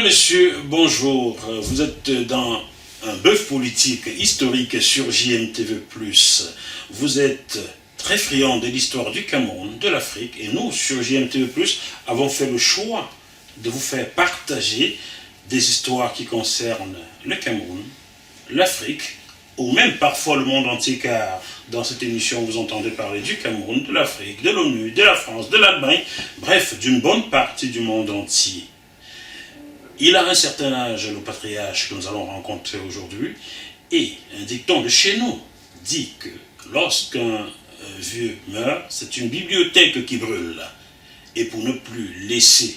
messieurs, bonjour. Vous êtes dans un bœuf politique historique sur JMTV+. Vous êtes très friand de l'histoire du Cameroun, de l'Afrique, et nous, sur JMTV+, avons fait le choix de vous faire partager des histoires qui concernent le Cameroun, l'Afrique, ou même parfois le monde entier, car dans cette émission, vous entendez parler du Cameroun, de l'Afrique, de l'ONU, de la France, de l'Allemagne, bref, d'une bonne partie du monde entier. Il a un certain âge, le patriarche que nous allons rencontrer aujourd'hui, et un dicton de chez nous dit que lorsqu'un vieux meurt, c'est une bibliothèque qui brûle. Et pour ne plus laisser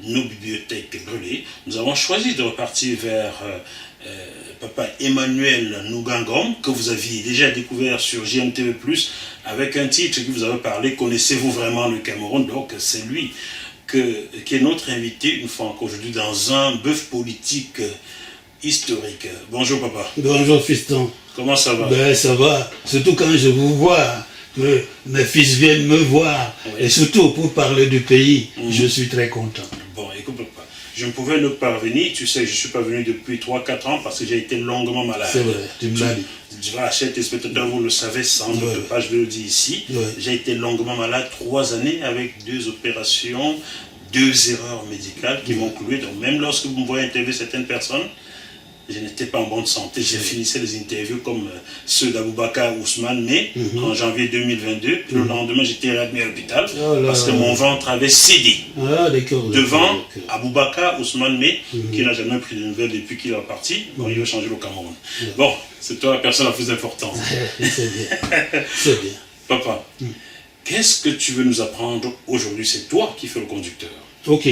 nos bibliothèques brûler, nous avons choisi de repartir vers Papa Emmanuel Nougangom, que vous aviez déjà découvert sur JMTV+, avec un titre qui vous avait parlé, connaissez-vous vraiment le Cameroun? Donc c'est lui qui est notre invité une fois encore aujourd'hui dans un bœuf politique historique. Bonjour papa. Bonjour fiston. Comment ça va? Ben ça va, surtout quand je vous vois, que mes fils viennent me voir, oui. Et surtout pour parler du pays, je suis très content. Bon, écoute papa, je ne pouvais ne pas venir, tu sais, je ne suis pas venu depuis 3-4 ans parce que j'ai été longuement malade. C'est vrai, tu me l'as dit. Chers téléspectateurs, vous le savez sans doute pas, je le dis ici. J'ai été longuement malade 3 années avec 2 opérations, 2 erreurs médicales qui m'ont cloué. Donc même lorsque vous me voyez interviewer certaines personnes, je n'étais pas en bonne santé. J'ai finissé les interviews comme ceux d'Aboubacar Ousmane, mais en janvier 2022, puis le lendemain j'étais réadmis à l'hôpital parce que mon ventre avait cédé. Devant Aboubacar Ousmane, mais qui n'a jamais pris de nouvelles depuis qu'il est parti. Bon, il veut changer le Cameroun. Bon, c'est toi la personne la plus importante. C'est bien. C'est bien. Papa, qu'est-ce que tu veux nous apprendre aujourd'hui? C'est toi qui fais le conducteur. Ok.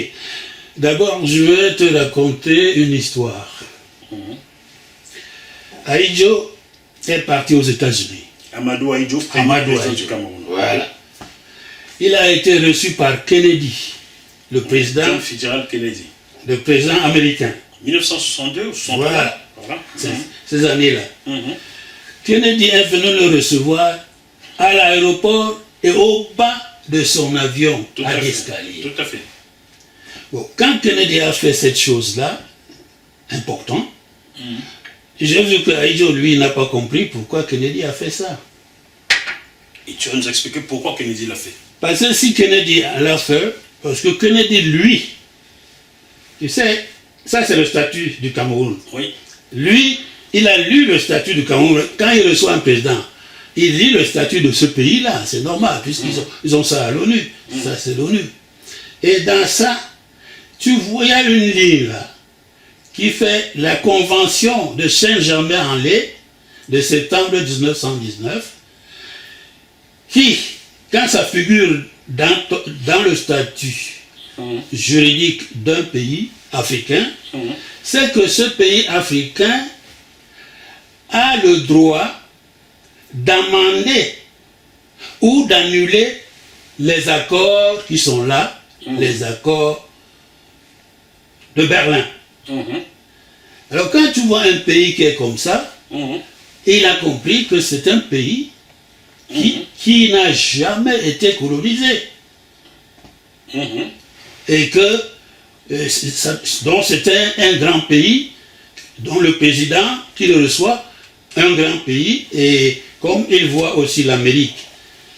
D'abord, je vais te raconter une histoire. Ahidjo est parti aux États-Unis. Amadou Ahidjo, président du Cameroun. Voilà. Il a été reçu par Kennedy, le président. John Fitzgerald Kennedy. Le président américain. 1962 ou 63. Voilà. Ces années-là. Kennedy est venu le recevoir à l'aéroport et au bas de son avion à l'escalier. Tout à fait. Bon, quand Kennedy a fait cette chose-là, important, j'ai vu que Ahidjo, lui, n'a pas compris pourquoi Kennedy a fait ça. Et tu vas nous expliquer pourquoi Kennedy l'a fait. Parce que si Kennedy l'a fait, parce que Kennedy, lui, tu sais, ça c'est le statut du Cameroun. Oui. Lui, il a lu le statut du Cameroun. Quand il reçoit un président, il lit le statut de ce pays-là, c'est normal, puisqu'ils ont ça à l'ONU. Ça, c'est l'ONU. Et dans ça, tu vois, il y a une ligne là, qui fait la convention de Saint-Germain-en-Laye de septembre 1919, qui, quand ça figure dans le statut juridique d'un pays africain, c'est que ce pays africain a le droit d'amender ou d'annuler les accords qui sont là, les accords de Berlin. Alors quand tu vois un pays qui est comme ça, il a compris que c'est un pays qui n'a jamais été colonisé. Et que donc c'était un grand pays dont le président qui le reçoit, un grand pays, et comme il voit aussi l'Amérique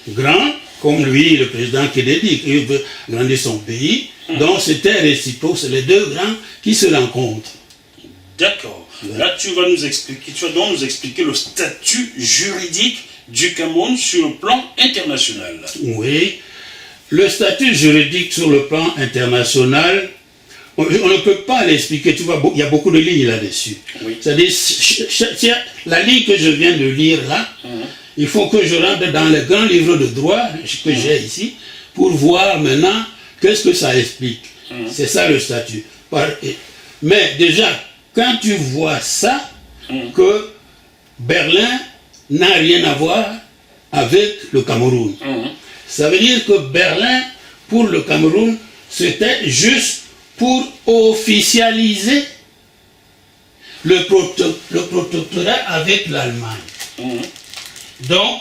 grand, comme lui, le président Kennedy, il veut grandir son pays, donc c'était réciproque, c'est les deux grands qui se rencontrent. D'accord. Là, tu vas donc nous expliquer le statut juridique du Cameroun sur le plan international. Oui. Le statut juridique sur le plan international, on ne peut pas l'expliquer. Tu vois, il y a beaucoup de lignes là-dessus. Oui. C'est-à-dire, la ligne que je viens de lire là, il faut que je rentre dans le grand livre de droit que j'ai ici pour voir maintenant qu'est-ce que ça explique. C'est ça le statut. Mais déjà, quand tu vois ça, que Berlin n'a rien à voir avec le Cameroun. Ça veut dire que Berlin, pour le Cameroun, c'était juste pour officialiser le protectorat avec l'Allemagne. Donc,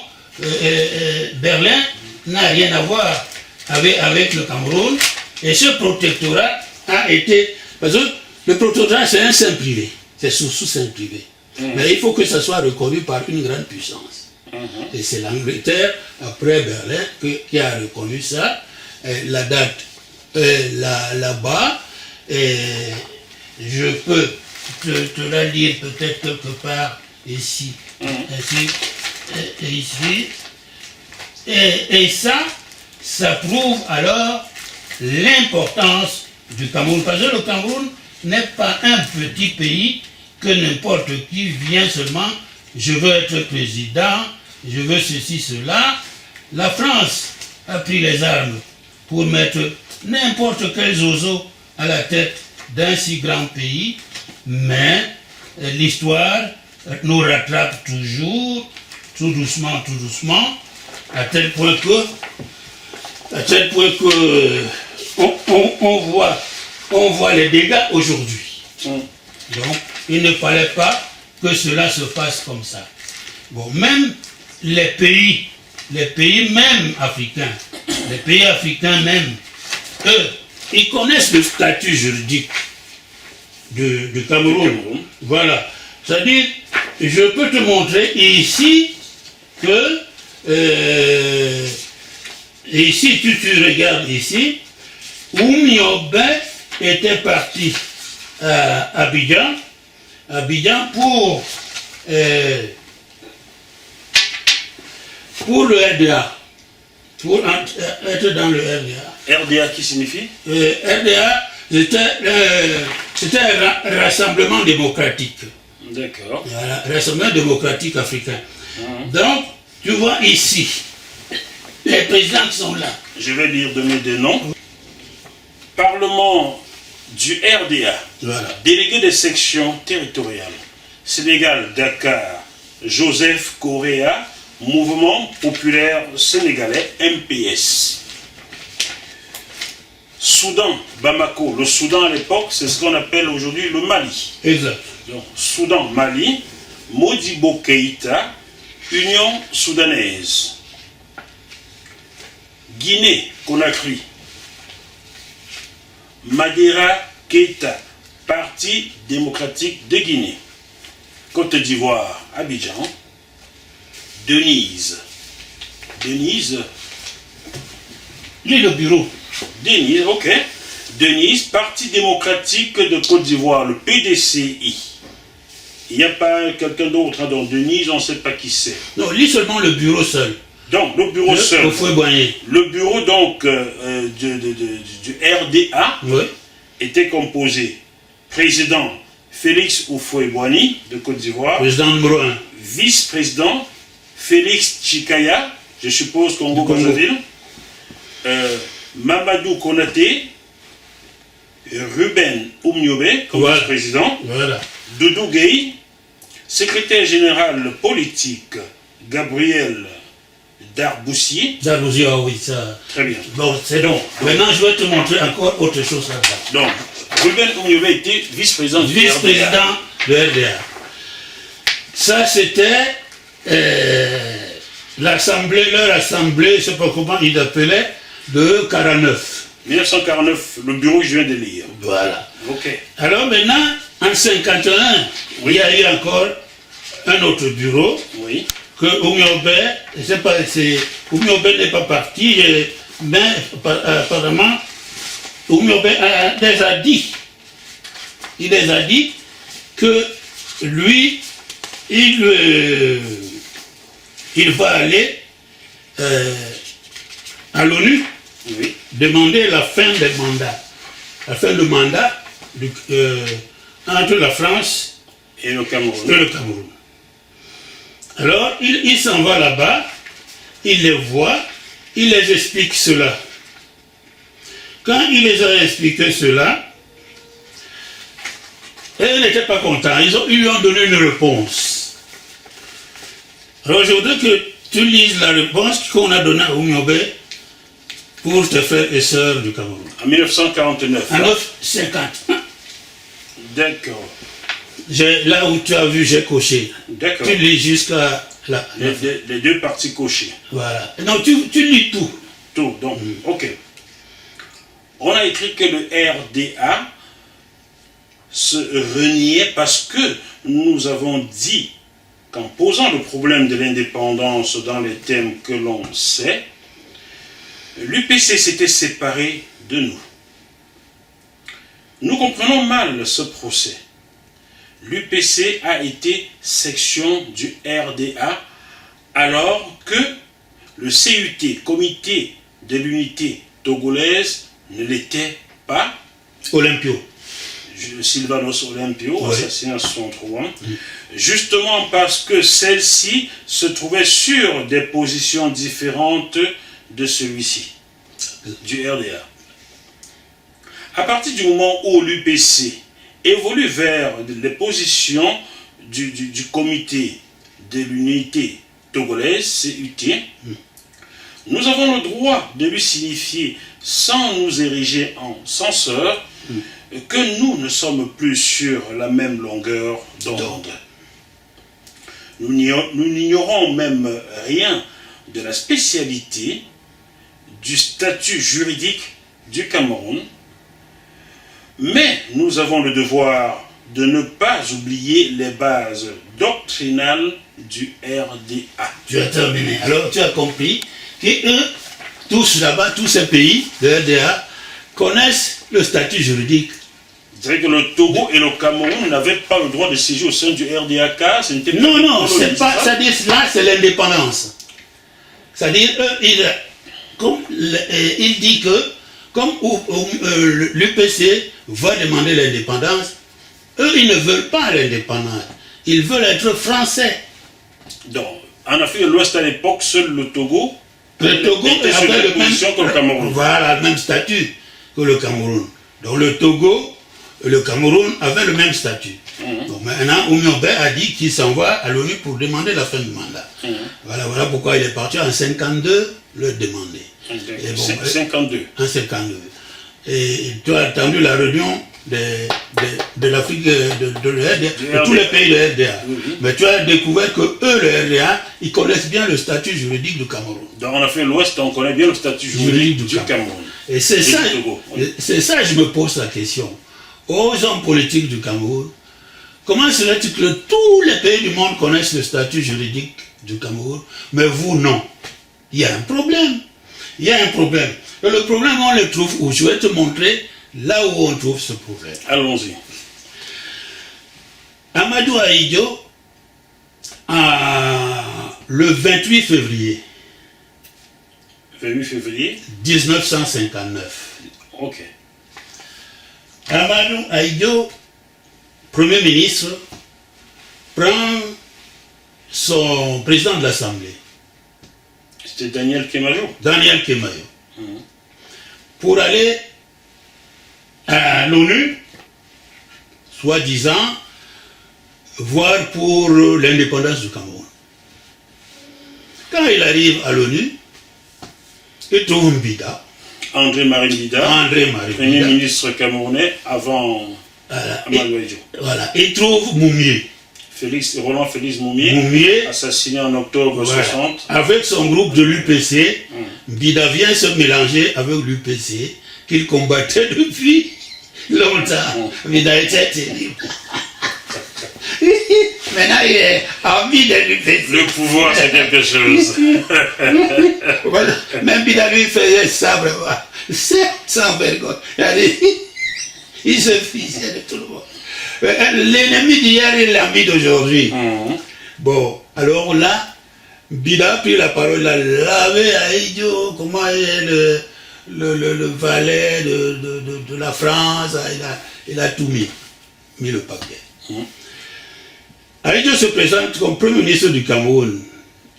Berlin n'a rien à voir avec le Cameroun, et ce protectorat a été... Parce que Le protectorat, c'est un sein privé. C'est sous sein privé. Mais il faut que ça soit reconnu par une grande puissance. Et c'est l'Angleterre, après Berlin, qui a reconnu ça. Et la date là-bas, je peux te la lire peut-être quelque part ici. Ici. Et ça prouve alors l'importance du Cameroun. Parce que le Cameroun n'est pas un petit pays que n'importe qui vient seulement, je veux être président, je veux ceci, cela. La France a pris les armes pour mettre n'importe quel zozo à la tête d'un si grand pays, mais l'histoire nous rattrape toujours, tout doucement, à tel point que on voit les dégâts aujourd'hui. Donc, il ne fallait pas que cela se passe comme ça. Bon, même les pays même africains, eux, ils connaissent le statut juridique du Cameroun. Voilà. C'est-à-dire, je peux te montrer ici que, ici, tu regardes ici, Oumiobe était parti à Abidjan pour le RDA, pour être dans le RDA. RDA qui signifie RDA, c'était un rassemblement démocratique. D'accord. Un rassemblement démocratique africain. Donc, tu vois ici, les présidents qui sont là. Je vais lire donner des noms. Parlement du RDA, Voilà. délégué des sections territoriales, Sénégal, Dakar, Joseph Correa, Mouvement populaire sénégalais, MPS. Soudan, Bamako. Le Soudan à l'époque, c'est ce qu'on appelle aujourd'hui le Mali. Exact. Donc, Soudan, Mali, Modibo Keïta, Union soudanaise. Guinée, Conakry. Madera Keïta, Parti démocratique de Guinée. Côte d'Ivoire, Abidjan. Denise. Lis le bureau. Denise, ok. Denise, Parti démocratique de Côte d'Ivoire, le PDCI. Il n'y a pas quelqu'un d'autre dans Denise, on ne sait pas qui c'est. Non, lis seulement le bureau seul. Donc, le bureau seul. Le bureau donc du RDA était composé président Félix Houphouët-Boigny de Côte d'Ivoire. Président numéro 1. Vice-président Félix Tchikaya, je suppose Congo-Brazzaville. Mamadou Konaté. Ruben Oumiobe comme vice-président. Voilà. Doudou Gueye. Secrétaire général politique Gabriel Darboussier. Darboussier, oui, ça. Très bien. Bon, c'est donc. Maintenant, je vais te montrer encore autre chose là-bas. Donc, Ruben Oumiobe était vice-président du vice-président de RDA. Ça, c'était l'assemblée, leur assemblée, je ne sais pas comment ils l'appelaient, de 49. 1949, le bureau que je viens de lire. Voilà. Ok. Alors maintenant, en 51, il y a eu encore un autre bureau. Oui. Que Oumiobe, je ne sais pas, Oumiobe n'est pas parti, mais apparemment, Oumiobe les a dit. Il les a dit que lui, il va aller à l'ONU demander la fin des mandats. La fin du mandat entre la France et le Cameroun. Alors, il s'en va là-bas, il les voit, il les explique cela. Quand il les a expliqué cela, ils n'étaient pas contents, ils lui ont donné une réponse. Alors, je voudrais que tu lises la réponse qu'on a donnée à Oumiobe pour tes frères et sœurs du Cameroun. En 1949. En 1950. D'accord. Là où tu as vu, j'ai coché. D'accord. Tu lis jusqu'à là. Les deux parties cochées. Voilà. Non, tu lis tout. Tout, donc, ok. On a écrit que le RDA se renier parce que nous avons dit qu'en posant le problème de l'indépendance dans les thèmes que l'on sait, l'UPC s'était séparé de nous. Nous comprenons mal ce procès. L'UPC a été section du RDA alors que le CUT, Comité de l'Unité Togolaise, ne l'était pas. Olympio. Sylvanos Olympio, oui. Assassinat 63, justement parce que celle-ci se trouvait sur des positions différentes de celui-ci, du RDA. À partir du moment où l'UPC évolue vers les positions du Comité de l'Unité Togolaise, CUT, nous avons le droit de lui signifier, sans nous ériger en censeur, que nous ne sommes plus sur la même longueur d'onde. Nous n'ignorons même rien de la spécialité du statut juridique du Cameroun, mais nous avons le devoir de ne pas oublier les bases doctrinales du RDA. Tu as terminé. Alors tu as compris qu'eux, tous là-bas, tous ces pays de RDA, connaissent le statut juridique. Je dirais que le Togo et le Cameroun n'avaient pas le droit de séjour au sein du RDAK. Non, c'est pas. C'est-à-dire là, c'est l'indépendance. C'est-à-dire, il dit que, comme l'UPC va demander l'indépendance, eux, ils ne veulent pas l'indépendance. Ils veulent être français. Donc, en Afrique de l'Ouest, à l'époque, seul le Togo était sur la même position que le Cameroun. Voilà, le même statut que le Cameroun. Donc, le Togo et le Cameroun avaient le même statut. Donc, maintenant, Oumiobe a dit qu'il s'en va à l'ONU pour demander la fin du mandat. Voilà pourquoi il est parti en 52 le demander. Et bon, 52. En 52. Et tu as entendu la réunion de l'Afrique, de tous les pays de RDA. Mais tu as découvert que eux, le RDA, ils connaissent bien le statut juridique du Cameroun. Donc en Afrique de l'Ouest, on connaît bien le statut juridique du Cameroun. Et c'est ça, je me pose la question. Aux hommes politiques du Cameroun, comment serait-il que tous les pays du monde connaissent le statut juridique du Cameroun, mais vous non? Il y a un problème. Il y a un problème. Et le problème, on le trouve où? Je vais te montrer là où on trouve ce problème. Allons-y. Amadou Ahidjo, le 28 février. 28 février 1959. Ok. Amadou Ahidjo, Premier ministre, prend son président de l'Assemblée. C'était Daniel Kemayo. Daniel Kemayo. Pour aller à l'ONU, soi-disant, voir pour l'indépendance du Cameroun. Quand il arrive à l'ONU, il trouve Mbida. André-Marie Mbida. Premier ministre camerounais avant Amadou Ahidjo. Voilà. Il trouve Moumié. Roland Félix Moumié, assassiné en octobre 60. Avec son groupe de l'UPC, Mbida vient se mélanger avec l'UPC qu'il combattait depuis longtemps. Mbida était terrible. Maintenant, il est ami de l'UPC. Le pouvoir, c'est quelque chose. Voilà. Même Mbida lui faisait sabre. C'est sans vergogne. Il se fichait de tout le monde. L'ennemi d'hier est l'ami d'aujourd'hui. Bon, alors là, Mbida a pris la parole, il a lavé Ahidjo, comment est le valet de la France, il a tout mis le paquet. Ahidjo se présente comme Premier ministre du Cameroun.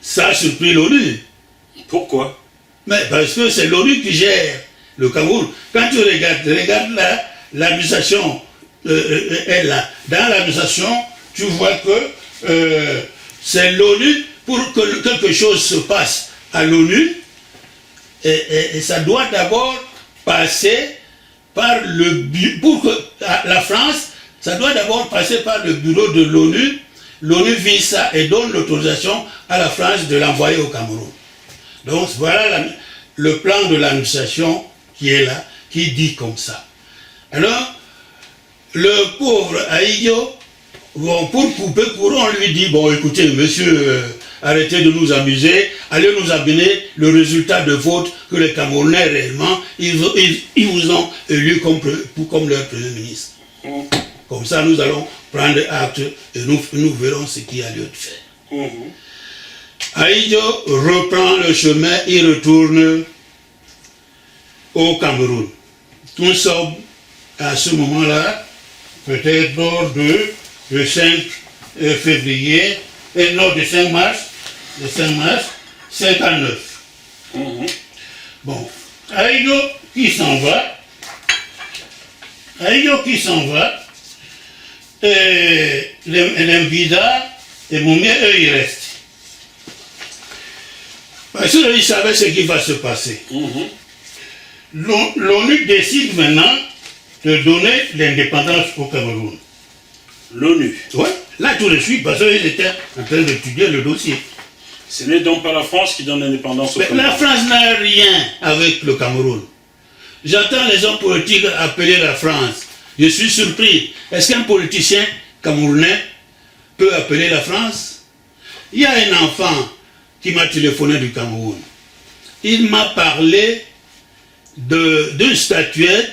Ça a surpris l'ONU. Pourquoi? Mais parce que c'est l'ONU qui gère le Cameroun. Quand tu regardes là, l'administration est là. Dans l'administration, tu vois que c'est l'ONU, pour que quelque chose se passe à l'ONU, et ça doit d'abord passer par le bureau, pour que la France, ça doit d'abord passer par le bureau de l'ONU. L'ONU vit ça et donne l'autorisation à la France de l'envoyer au Cameroun. Donc voilà le plan de l'administration qui est là, qui dit comme ça. Alors, le pauvre Aïdjo, bon, pour couper courant, on lui dit, bon écoutez monsieur, arrêtez de nous amuser, allez nous amener le résultat de vote que les Camerounais réellement, ils vous ont élu comme leur Premier ministre. Comme ça nous allons prendre acte et nous verrons ce qu'il y a lieu de faire. Aïdjo reprend le chemin, il retourne au Cameroun. Nous sommes à ce moment-là, peut-être lors de 5 février, lors du 5 mars, 59. Bon, Aïdjo qui s'en va, et Lembida et Moumé, eux, ils restent. Parce qu'ils savaient ce qui va se passer. L'ONU décide maintenant de donner l'indépendance au Cameroun. L'ONU. Oui, là tout de suite, parce qu'ils étaient en train d'étudier le dossier. Ce n'est donc pas la France qui donne l'indépendance au Cameroun. La France n'a rien avec le Cameroun. J'entends les hommes politiques appeler la France. Je suis surpris. Est-ce qu'un politicien camerounais peut appeler la France? Il y a un enfant qui m'a téléphoné du Cameroun. Il m'a parlé d'une statuette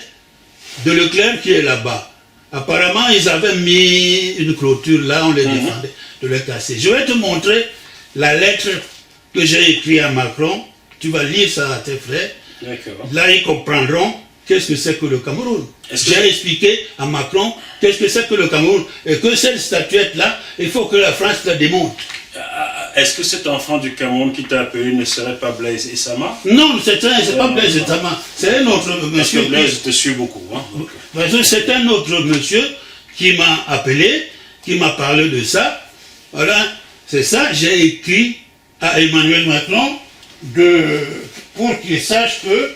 de Leclerc qui est là-bas. Apparemment, ils avaient mis une clôture là, on les défendait de les casser. Je vais te montrer la lettre que j'ai écrite à Macron. Tu vas lire ça à tes frères. Là, ils comprendront qu'est-ce que c'est que le Cameroun. J'ai expliqué à Macron qu'est-ce que c'est que le Cameroun. Et que cette statuette-là, il faut que la France la démonte. Est-ce que cet enfant du Cameroun qui t'a appelé ne serait pas Blaise Essama? Non, c'est pas Blaise Essama. C'est un autre monsieur. Parce que Blaise te suit beaucoup. Parce que c'est un autre monsieur qui m'a appelé, qui m'a parlé de ça. Voilà, c'est ça, j'ai écrit à Emmanuel Macron pour qu'il sache que...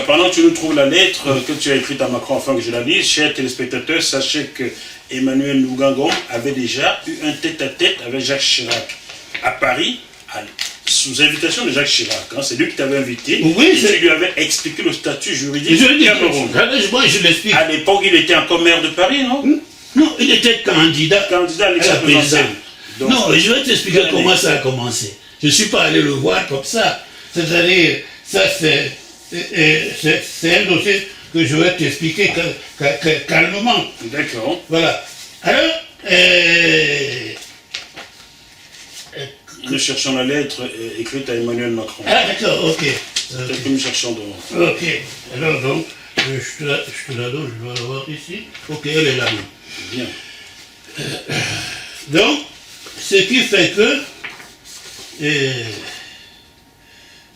pendant que tu nous trouves la lettre que tu as écrite à Macron afin que je la lise, chers téléspectateurs, sachez que Emmanuel Lougangon avait déjà eu un tête-à-tête avec Jacques Chirac à Paris, sous invitation de Jacques Chirac. C'est lui qui t'avait invité. Oui, et tu lui avais expliqué le statut juridique du Cameroun. Moi, je l'explique. À l'époque, il était encore maire de Paris, non? Non, il était candidat à l'élection présidentielle. Non, je vais t'expliquer comment ça a commencé. Je ne suis pas allé le voir comme ça. C'est-à-dire, ça c'est un dossier que je vais t'expliquer calmement. D'accord. Voilà. Alors, nous cherchons la lettre écrite à Emmanuel Macron. Ah d'accord, ok. C'est que nous cherchons devant. Ok. Alors donc, je te la donne, je dois la voir ici. Ok, elle est là. Bien. Donc, ce qui fait que...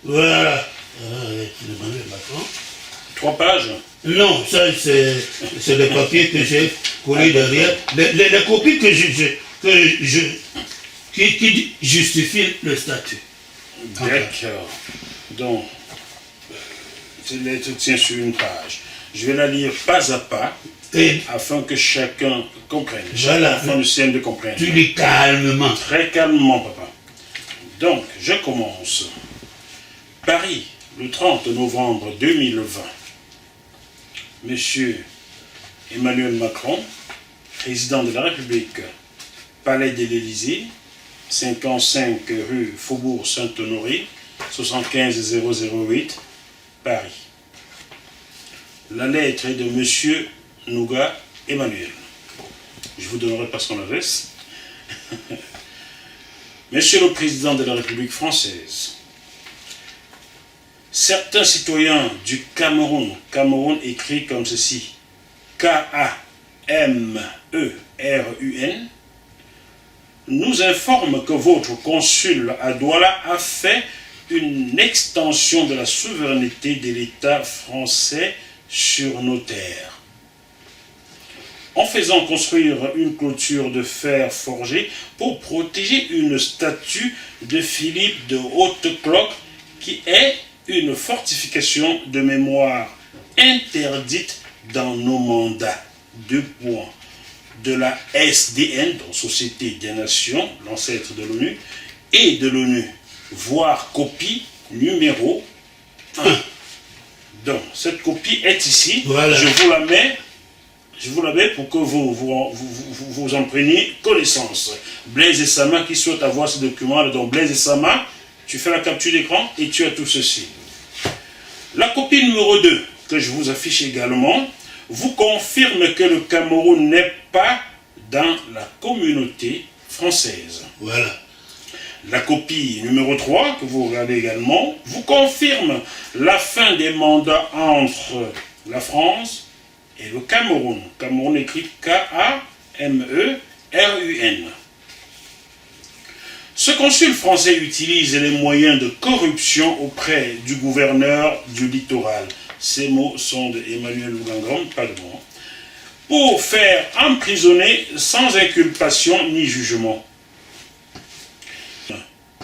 voilà. Emmanuel Macron. 3 pages? Non, ça c'est les papiers que j'ai collés derrière. Les copies qui justifient le statut. D'accord. Donc, cette lettre tient sur une page. Je vais la lire pas à pas, afin que chacun comprenne. Voilà. Afin de CM de comprendre. Tu lis calmement. Très calmement, papa. Donc, je commence. Paris, le 30 novembre 2020. Monsieur Emmanuel Macron, président de la République, Palais de l'Élysée, 55 rue Faubourg Saint-Honoré, 75 008, Paris. La lettre est de Monsieur Nougat Emmanuel. Je vous donnerai pas son adresse. Monsieur le Président de la République française, certains citoyens du Cameroun, Cameroun écrit comme ceci, K-A-M-E-R-U-N, nous informent que votre consul à Douala a fait une extension de la souveraineté de l'État français sur nos terres. En faisant construire une clôture de fer forgé pour protéger une statue de Philippe de Haute-Cloque qui est une fortification de mémoire interdite dans nos mandats. 2 points. De la SDN, donc Société des Nations, l'ancêtre de l'ONU, et de l'ONU, voire copie numéro 1. Donc, cette copie est ici. Voilà. Je vous la mets Je vous l'avais pour que vous en preniez connaissance. Blaise Esama qui souhaite avoir ce document, donc Blaise Esama, tu fais la capture d'écran et tu as tout ceci. La copie numéro 2, que je vous affiche également, vous confirme que le Cameroun n'est pas dans la communauté française. Voilà. La copie numéro 3, que vous regardez également, vous confirme la fin des mandats entre la France et le Cameroun. Cameroun écrit K-A-M-E-R-U-N. Ce consul français utilise les moyens de corruption auprès du gouverneur du littoral. Ces mots sont de Emmanuel Lougangom, pas de moi. Pour faire emprisonner sans inculpation ni jugement.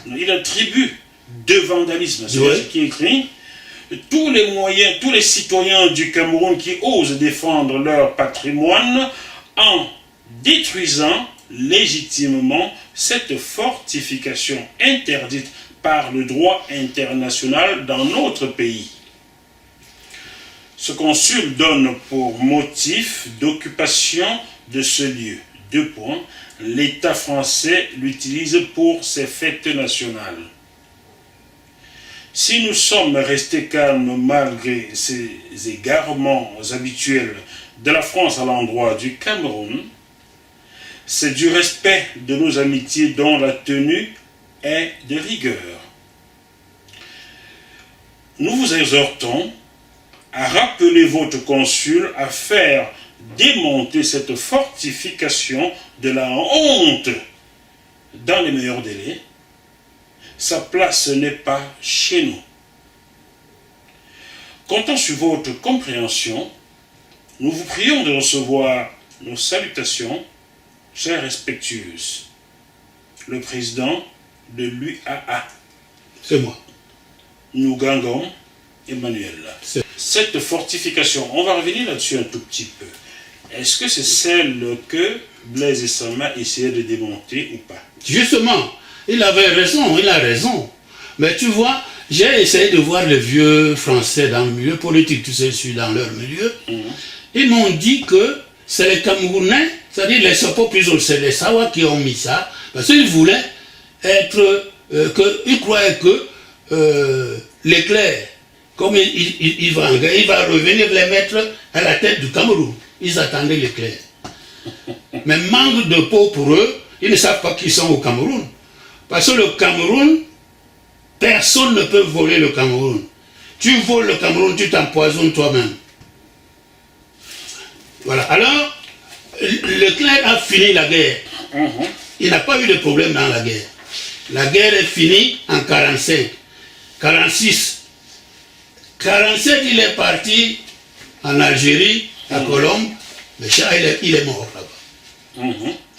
Il attribue de vandalisme, c'est ce qui est écrit. Tous les moyens, tous les citoyens du Cameroun qui osent défendre leur patrimoine en détruisant légitimement cette fortification interdite par le droit international dans notre pays. Ce consul donne pour motif d'occupation de ce lieu. 2 points. L'État français l'utilise pour ses fêtes nationales. Si nous sommes restés calmes malgré ces égarements habituels de la France à l'endroit du Cameroun, c'est du respect de nos amitiés dont la tenue est de rigueur. Nous vous exhortons à rappeler votre consul à faire démonter cette fortification de la honte dans les meilleurs délais. Sa place n'est pas chez nous. Comptant sur votre compréhension, nous vous prions de recevoir nos salutations très respectueuses. Le président de l'UAA. C'est moi. Lougangom Emmanuel. Cette fortification, on va revenir là-dessus un tout petit peu. Est-ce que c'est celle que Blaise Esama essayait de démonter ou pas? Justement, il avait raison, il a raison. Mais tu vois, j'ai essayé de voir les vieux Français dans le milieu politique, tu sais, je suis dans leur milieu. Ils m'ont dit que c'est les Camerounais, c'est-à-dire les Sopo plus c'est les Sawa qui ont mis ça, parce qu'ils voulaient être, ils croyaient que l'éclair, comme il va revenir les mettre à la tête du Cameroun. Ils attendaient l'éclair. Mais manque de peau pour eux, ils ne savent pas qu'ils sont au Cameroun. Parce que le Cameroun, personne ne peut voler le Cameroun. Tu voles le Cameroun, tu t'empoisonnes toi-même. Voilà. Alors, Leclerc a fini la guerre. Il n'a pas eu de problème dans la guerre. La guerre est finie en 45, 46. 47, il est parti en Algérie, à Colombe. Mais il est mort là-bas.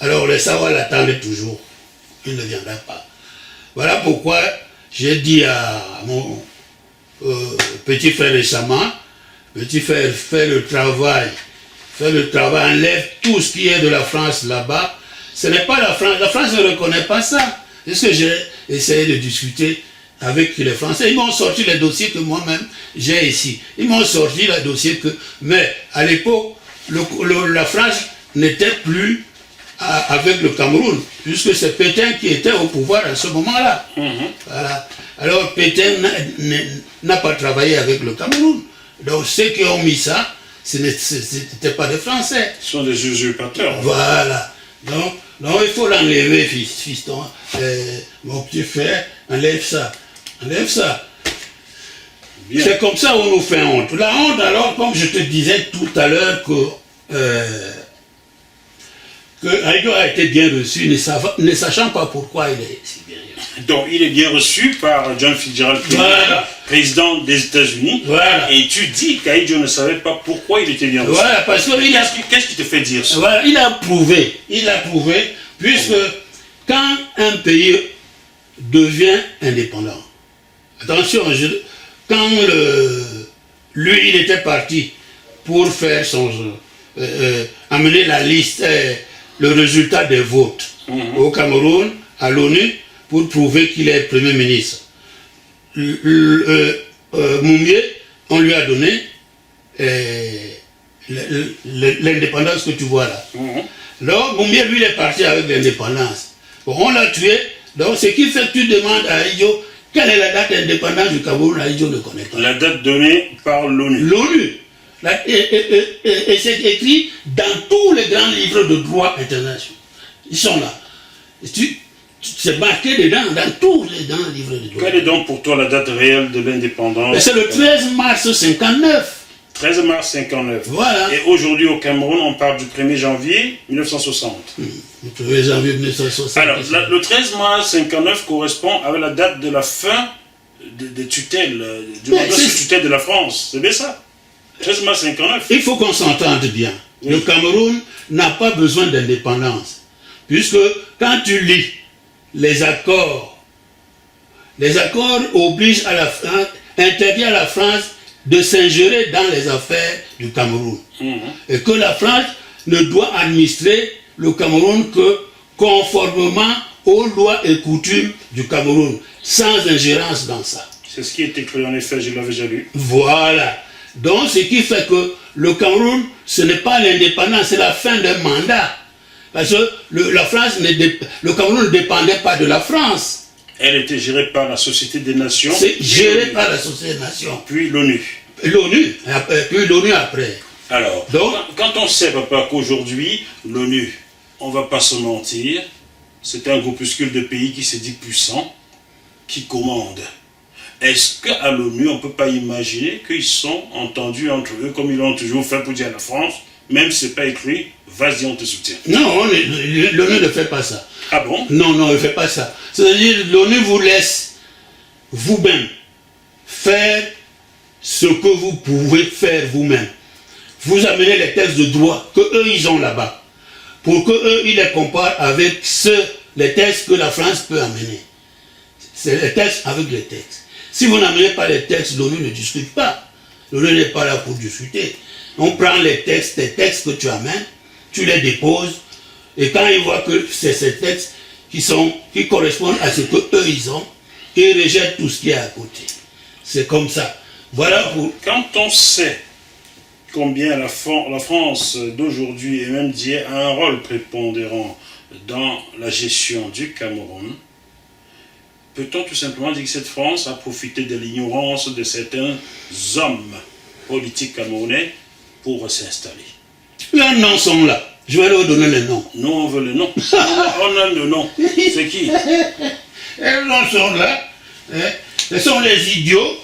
Alors les Sawa l'attendent toujours. Il ne viendra pas. Voilà pourquoi j'ai dit à mon petit frère récemment, petit frère, fais le travail, enlève tout ce qui est de la France là-bas. Ce n'est pas la France ne reconnaît pas ça. C'est ce que j'ai essayé de discuter avec les Français. Ils m'ont sorti les dossiers que moi-même j'ai ici. Ils m'ont sorti les dossiers que... Mais à l'époque, la France n'était plus avec le Cameroun, puisque c'est Pétain qui était au pouvoir à ce moment-là. Voilà. Alors Pétain n'a pas travaillé avec le Cameroun. Donc ceux qui ont mis ça, ce n'étaient pas des Français. Ce sont des usurpateurs. Voilà. Donc il faut l'enlever, fiston. Mon petit frère, enlève ça. Enlève ça. C'est comme ça qu'on nous fait honte. La honte, alors, comme je te disais tout à l'heure, que Aïdo a été bien reçu, ne sachant pas pourquoi il est si bien reçu. Donc, il est bien reçu par John Fitzgerald Kennedy, président des États-Unis. Voilà. Et tu dis qu'Aïdo ne savait pas pourquoi il était bien reçu. Voilà, parce que qu'est-ce qui te fait dire ça? Voilà, il a prouvé, puisque quand un pays devient indépendant, attention, quand lui, il était parti pour faire amener la liste, le résultat des votes au Cameroun, à l'ONU, pour prouver qu'il est Premier ministre. Moumié, on lui a donné l'indépendance que tu vois là. Donc, Moumié, lui, il est parti avec l'indépendance. Bon, on l'a tué. Donc, ce qui fait que tu demandes à Idjo, quelle est la date d'indépendance du Cameroun? Idjo ne connaît pas. La date donnée par l'ONU. L'ONU. Et c'est écrit dans tous les grands livres de droit international. Ils sont là. C'est marqué dedans, dans tous les grands livres de droit. Quelle est donc pour toi la date réelle de l'indépendance? C'est le 13 mars 59. 13 mars 59. Voilà. Et aujourd'hui au Cameroun, on parle du 1er janvier 1960. Le 1er janvier 1960. Alors, le 13 mars 59 correspond avec la date de la fin des tutelles, du mandat sous tutelle de la France. C'est bien ça? 13 mars 59. Il faut qu'on s'entende bien. Oui. Le Cameroun n'a pas besoin d'indépendance. Puisque quand tu lis les accords obligent à la France, interdit à la France de s'ingérer dans les affaires du Cameroun. Et que la France ne doit administrer le Cameroun que conformément aux lois et coutumes du Cameroun, sans ingérence dans ça. C'est ce qui est écrit en effet, je l'avais déjà lu. Voilà. Donc ce qui fait que le Cameroun, ce n'est pas l'indépendance, c'est la fin d'un mandat. Parce que le Cameroun ne dépendait pas de la France. Elle était gérée par la Société des Nations. C'est géré par la Société des Nations. Puis l'ONU. L'ONU, puis l'ONU après. Alors, donc, quand on sait, papa, qu'aujourd'hui, l'ONU, on ne va pas se mentir, c'est un groupuscule de pays qui se dit puissant, qui commande. Est-ce qu'à l'ONU, on ne peut pas imaginer qu'ils sont entendus entre eux, comme ils l'ont toujours fait pour dire à la France, même si ce n'est pas écrit, vas-y, on te soutient. Non, l'ONU ne fait pas ça. Ah bon? Non, il ne fait pas ça. C'est-à-dire, l'ONU vous laisse vous-même faire ce que vous pouvez faire vous-même. Vous amenez les textes de droit que eux ils ont là-bas, pour que eux ils les comparent avec les textes que la France peut amener. C'est les textes avec les textes. Si vous n'amenez pas les textes, l'ONU ne discute pas. L'ONU n'est pas là pour discuter. On prend les textes que tu amènes, tu les déposes, et quand ils voient que c'est ces textes qui correspondent à ce que eux ils ont, ils rejettent tout ce qui est à côté. C'est comme ça. Voilà pour... Quand on sait combien la France d'aujourd'hui et même d'hier a un rôle prépondérant dans la gestion du Cameroun, peut-on tout simplement dire que cette France a profité de l'ignorance de certains hommes politiques camerounais pour s'installer? Les noms sont là. Je vais leur donner les noms. Nous, on veut les noms. On a le nom. C'est qui? Les noms sont là. Ce sont les idiots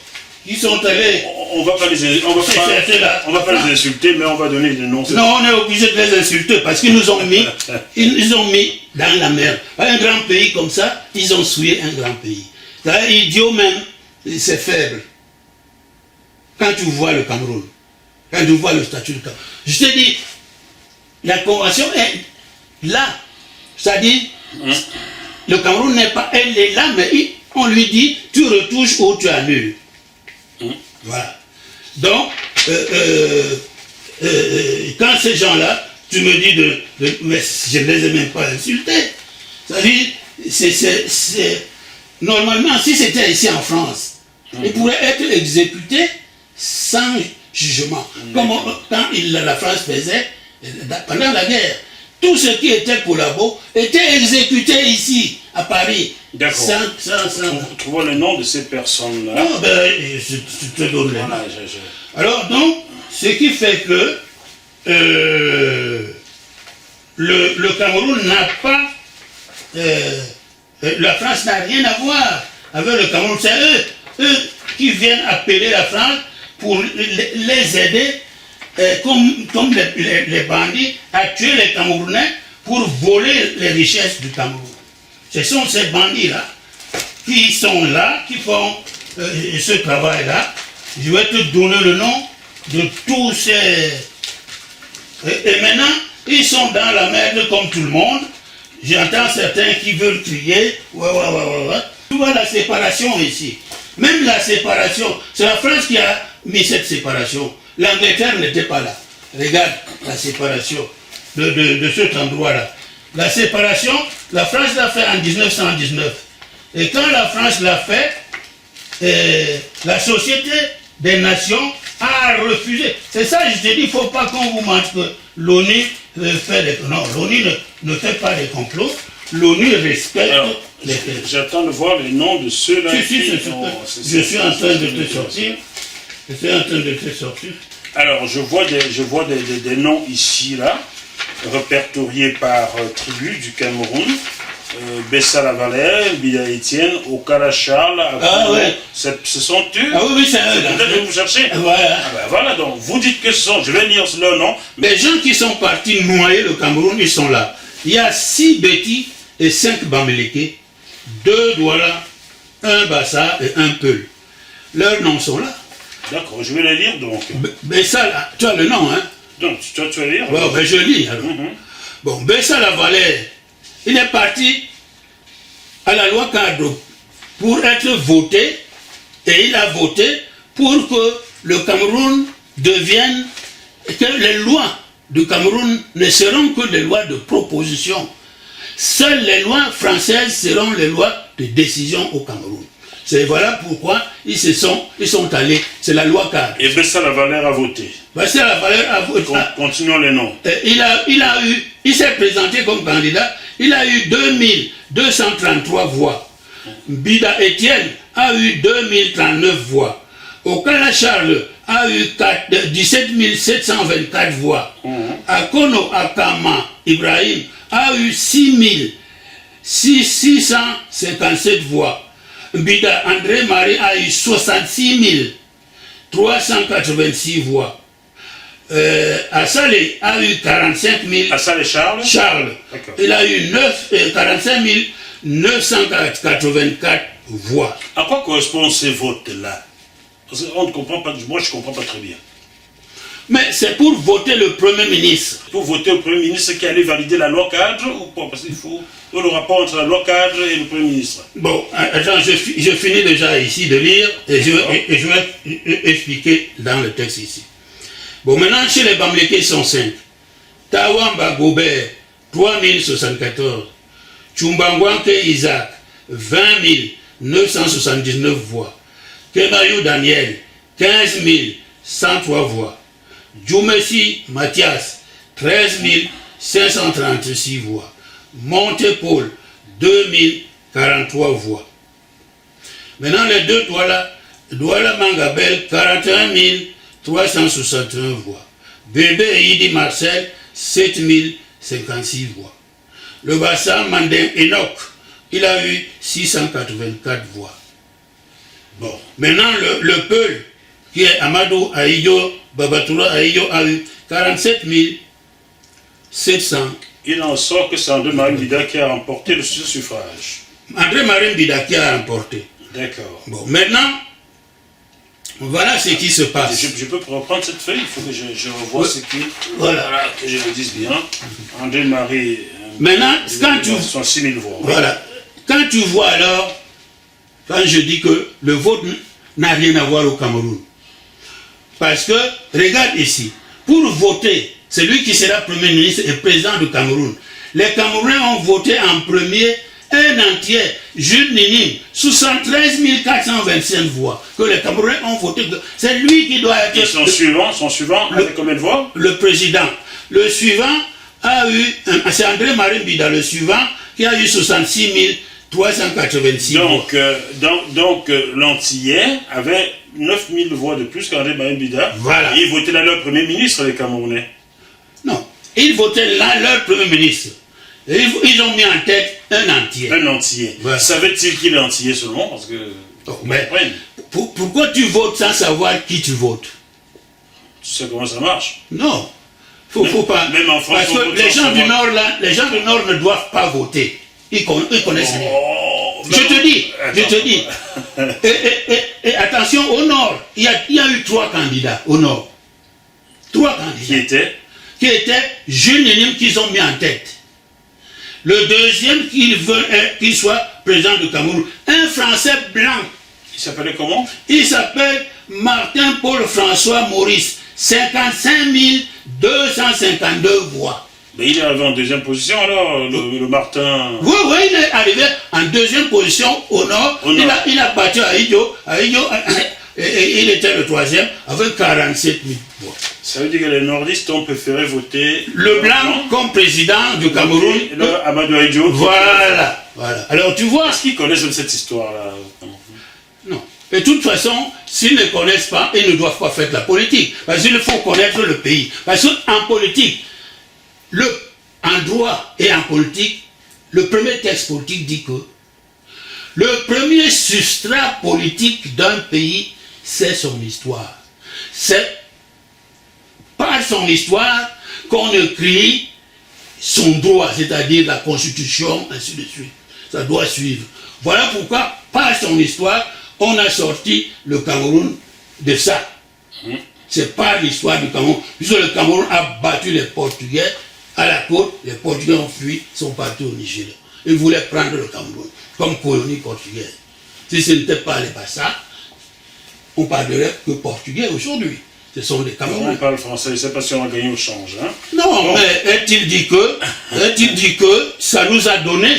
qui sont allés... On va pas les insulter, mais on va donner des noms. Non, on est obligé de les insulter parce qu'ils nous ont mis, ils ont mis dans la merde. Un grand pays comme ça, ils ont souillé un grand pays. Idiot même, c'est faible. Quand tu vois le Cameroun, quand tu vois le statut du Cameroun, je te dis, la convention est là. C'est-à-dire, le Cameroun n'est pas, elle est là, mais on lui dit, tu retouches ou tu annules. Voilà. Donc, quand ces gens-là, tu me dis mais je ne les ai même pas insultés. C'est-à-dire, normalement, si c'était ici en France, ils pourraient être exécutés sans jugement. Comme quand la France faisait, pendant la guerre, tout ce qui était collabo était exécuté ici, à Paris. D'accord. Trouvons le nom de ces personnes-là. Non, je te donne les noms. Alors, donc, ce qui fait que le Cameroun n'a pas... la France n'a rien à voir avec le Cameroun. C'est eux qui viennent appeler la France pour les aider, comme les bandits, à tuer les Camerounais pour voler les richesses du Cameroun. Ce sont ces bandits-là qui sont là, qui font ce travail-là. Je vais te donner le nom de tous ces... Et maintenant, ils sont dans la merde comme tout le monde. J'entends certains qui veulent crier. Tu vois la séparation ici. Même la séparation, c'est la France qui a mis cette séparation. L'Angleterre n'était pas là. Regarde la séparation de cet endroit-là. La séparation, la France l'a fait en 1919. Et quand la France l'a fait, la Société des Nations a refusé. C'est ça, je te dis, il ne faut pas qu'on vous montre que l'ONU fait des... Non, l'ONU ne fait pas des complots. L'ONU respecte les faits. J'attends de voir les noms de ceux-là. Je suis en train de te sortir. Je suis en train de te sortir. Alors, je vois des noms ici, là, répertoriés par tribu du Cameroun. Bessa Lavalais, Bida Etienne, Okala Charles. Ah ouais. Ce sont eux. Ah oui, c'est eux. Peut-être que vous cherchez. Voilà. Ah ben voilà, donc vous dites que ce sont, je vais lire leur nom. Les gens qui sont partis noyer le Cameroun, ils sont là. Il y a 6 Bétis et 5 Bamileke, 2 Douala, 1 Bassa et 1 Peul. Leurs noms sont là. D'accord, je vais les lire donc. Bessa, là, tu as le nom, hein? Donc, toi tu vas lire. Bon, ben je lis alors. Bon, Bessa Lavalais, il est parti à la loi cadre pour être voté, et il a voté pour que le Cameroun devienne, que les lois du Cameroun ne seront que des lois de proposition. Seules les lois françaises seront les lois de décision au Cameroun. C'est voilà pourquoi ils sont allés, c'est la loi cadre. Et Bessa Lavalais a voté. Bessa Lavalais a voté. Continuons les noms. Il s'est présenté comme candidat, il a eu 2233 voix. Bida Etienne a eu 2039 voix. Okala Charles a eu 17 724 voix. Akono Akama Ibrahim a eu 657 voix. Bida André-Marie a eu 66 386 voix. Assale a eu 45 000. Assale Charles. Charles. Il a eu 45 984 voix. À quoi correspondent ces votes-là? Parce qu'on ne comprend pas, moi je ne comprends pas très bien. Mais c'est pour voter le Premier ministre. Pour voter le Premier ministre qui allait valider la loi cadre ou pas? Parce qu'il faut le rapport entre la loi cadre et le Premier ministre. Bon, attends, je finis déjà ici de lire et je vais expliquer dans le texte ici. Bon, maintenant, chez les Bamileke, ils sont 5. Tawamba Gobert, 3074. Tchumbangwanke Isaac, 20 979 voix. Kemayou Daniel, 15 103 voix. Djoumessi Mathias, 13 536 voix. Montepaul, 2043 voix. Maintenant, les deux Douala Mangabel, 41 361 voix. Bébé et Idi Marcel, 7056 voix. Le Bassa Mandem Enoch, il a eu 684 voix. Bon, maintenant le Peul, qui est Amadou Aïyo, Babatoura Aïyo, a eu 47 700. Il en sort que c'est André-Marie Bida qui a remporté le suffrage. André-Marie Bida qui a remporté. D'accord. Bon, maintenant, voilà ce qui se passe. Je peux reprendre cette feuille, il faut que je revoie ce qui... Voilà. Que je le dise bien. André-Marie... Maintenant, quand tu... sont 6 000 voix. Voilà. Quand tu vois alors, quand je dis que le vote n'a rien à voir au Cameroun. Parce que, regarde ici, pour voter, celui qui sera Premier ministre et président du Cameroun, les Camerounais ont voté en premier un entier, Jules Ninim, 73 425 voix, que les Camerounais ont voté. C'est lui qui doit être... Et son suivant avec combien de voix? Le président. Le suivant a eu, c'est André-Marie Bida, le suivant, qui a eu 66 386 voix. Donc l'Antillais avait 9 000 voix de plus qu'André-Marie Bida. Voilà. Et ils votaient là leur Premier ministre, les Camerounais. Non, ils votaient là leur Premier ministre. Et ils ont mis en tête un entier. Un entier. Voilà. Savait-il qu'il est entier seulement? Parce que... mais pourquoi tu votes sans savoir qui tu votes? Tu sais comment ça marche? Non. Faut pas. Même en France, parce que les gens du Nord là, les gens du Nord ne doivent pas voter. Ils connaissent rien. Je te dis. Et attention, au Nord, il y a eu 3 candidats au Nord. 3 candidats. Qui étaient Jules Ninim qu'ils ont mis en tête. Le deuxième qu'ils veulent qu'il soit président du Cameroun, un Français blanc. Il s'appelait comment? Il s'appelle Martin Paul François Maurice, 55 252 voix. Mais il est arrivé en deuxième position alors, le Martin. Oui, il est arrivé en deuxième position au Nord. Il a battu Aïdjo et il était le troisième avec 47 000 voix. Ça veut dire que les nordistes ont préféré voter Le blanc comme président du Cameroun. Amadou Ahidjo. Voilà, voilà. Alors tu vois. Est-ce qu'ils connaissent cette histoire-là? Non. Et de toute façon, s'ils ne connaissent pas, ils ne doivent pas faire de la politique. Parce qu'il faut connaître le pays. Parce qu'en politique, en droit et en politique, le premier texte politique dit que le premier substrat politique d'un pays, c'est son histoire. C'est par son histoire qu'on écrit son droit, c'est-à-dire la constitution, ainsi de suite. Ça doit suivre. Voilà pourquoi, par son histoire, on a sorti le Cameroun de ça. C'est pas l'histoire du Cameroun. Puisque le Cameroun a battu les Portugais à la côte, les Portugais ont fui, sont partis au Nigeria. Ils voulaient prendre le Cameroun comme colonie portugaise. Si ce n'était pas ça, on parlerait que portugais aujourd'hui. Ce sont des Camerounais. On parle français, je ne sais pas si on a gagné au change. Hein? Non, bon. Mais est-il dit que ça nous a donné